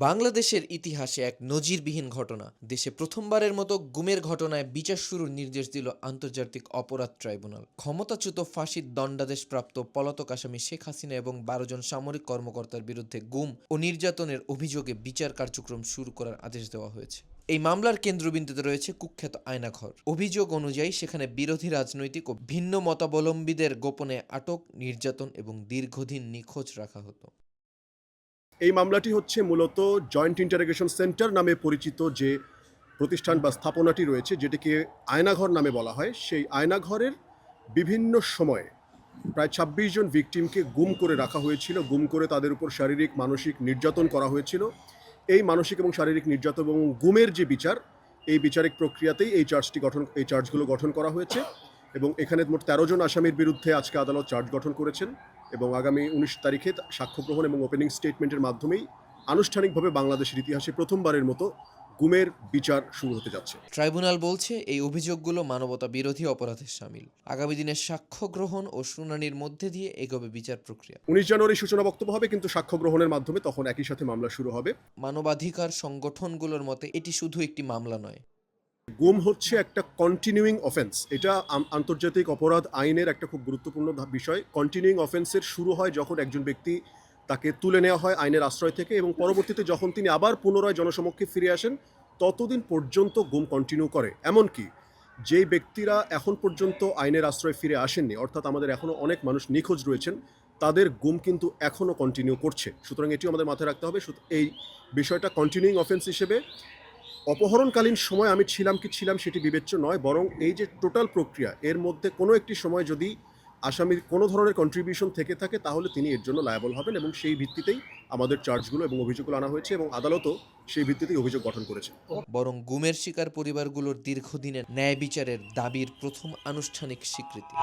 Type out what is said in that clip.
বাংলাদেশের ইতিহাসে এক নজিরবিহীন ঘটনা। দেশে প্রথমবারের মতো গুমের ঘটনায় বিচার শুরুর নির্দেশ দিল আন্তর্জাতিক অপরাধ ট্রাইব্যুনাল। ক্ষমতাচ্যুত ফাঁসির দণ্ডাদেশপ্রাপ্ত পলাতক আসামি শেখ হাসিনা এবং ১২ জন সামরিক কর্মকর্তার বিরুদ্ধে গুম ও নির্যাতনের অভিযোগে বিচার কার্যক্রম শুরু করার আদেশ দেওয়া হয়েছে। এই মামলার কেন্দ্রবিন্দুতে রয়েছে কুখ্যাত আয়নাঘর। অভিযোগ অনুযায়ী সেখানে বিরোধী রাজনৈতিক ও ভিন্ন মতাবলম্বীদের গোপনে আটক, নির্যাতন এবং দীর্ঘদিন নিখোঁজ রাখা হতো। এই মামলাটি হচ্ছে মূলত জয়েন্ট ইন্টারোগেশন সেন্টার নামে পরিচিত যে প্রতিষ্ঠান বা স্থাপনাটি রয়েছে, যেটিকে আয়নাঘর নামে বলা হয়। সেই আয়নাঘরের বিভিন্ন সময়ে প্রায় ২৬ জন ভিকটিমকে গুম করে রাখা হয়েছিল। গুম করে তাদের উপর শারীরিক মানসিক নির্যাতন করা হয়েছিল। এই মানসিক এবং শারীরিক নির্যাতন এবং গুমের যে বিচার, এই বিচারিক প্রক্রিয়াতেই এই চার্জগুলো গঠন করা হয়েছে এবং এখানে মোট ১৩ জন আসামির বিরুদ্ধে আজকে আদালত চার্জ গঠন করেছেন এবং আগামী ১৯ তারিখে সাক্ষ্য গ্রহণ এবং ওপেনিং স্টেটমেন্টের মাধ্যমেই আনুষ্ঠানিকভাবে বাংলাদেশের ইতিহাসে প্রথমবারের মতো গুমের বিচার শুরু হতে যাচ্ছে। ট্রাইব্যুনাল বলছে এই অভিযোগগুলো মানবতা বিরোধী অপরাধের শামিল। আগামী দিনে সাক্ষ্য গ্রহণ ও শুনানির মধ্যে দিয়ে এগোবে বিচার প্রক্রিয়া। ১৯ জানুয়ারি সূচনা বক্তব্য হবে, কিন্তু সাক্ষ্য গ্রহণের মাধ্যমে তখন একই সাথে মামলা শুরু হবে। মানবাধিকার সংগঠনগুলোর মতে এটি শুধু একটি মামলা নয়, গুম হচ্ছে একটা কন্টিনিউইং অফেন্স। এটা আন্তর্জাতিক অপরাধ আইনের একটা খুব গুরুত্বপূর্ণ বিষয়। কন্টিনিউইং অফেন্সের শুরু হয় যখন একজন ব্যক্তি, তাকে তুলে নেওয়া হয় আইনের আশ্রয় থেকে এবং পরবর্তীতে যখন তিনি আবার পুনরায় জনসমক্ষে ফিরে আসেন, ততদিন পর্যন্ত গুম কন্টিনিউ করে। এমনকি যেই ব্যক্তিরা এখন পর্যন্ত আইনের আশ্রয় ফিরে আসেননি, অর্থাৎ আমাদের এখনও অনেক মানুষ নিখোঁজ রয়েছেন, তাদের গুম কিন্তু এখনও কন্টিনিউ করছে। সুতরাং এটিও আমাদের মাথায় রাখতে হবে। এই বিষয়টা কন্টিনিউইং অফেন্স হিসেবে অপহরণকালীন সময় আমি ছিলাম কি ছিলাম সেটি বিবেচ্য নয়, বরং এই যে টোটাল প্রক্রিয়া, এর মধ্যে কোনো একটি সময় যদি আসামির কোনো ধরনের কন্ট্রিবিউশন থেকে থাকে, তাহলে তিনি এর জন্য লায়াবল হবেন এবং সেই ভিত্তিতেই আমাদের চার্জগুলো এবং অভিযোগগুলো আনা হয়েছে এবং আদালতও সেই ভিত্তিতেই অভিযোগ গঠন করেছে। বরং গুমের শিকার পরিবারগুলোর দীর্ঘদিনের ন্যায় বিচারের দাবির প্রথম আনুষ্ঠানিক স্বীকৃতি।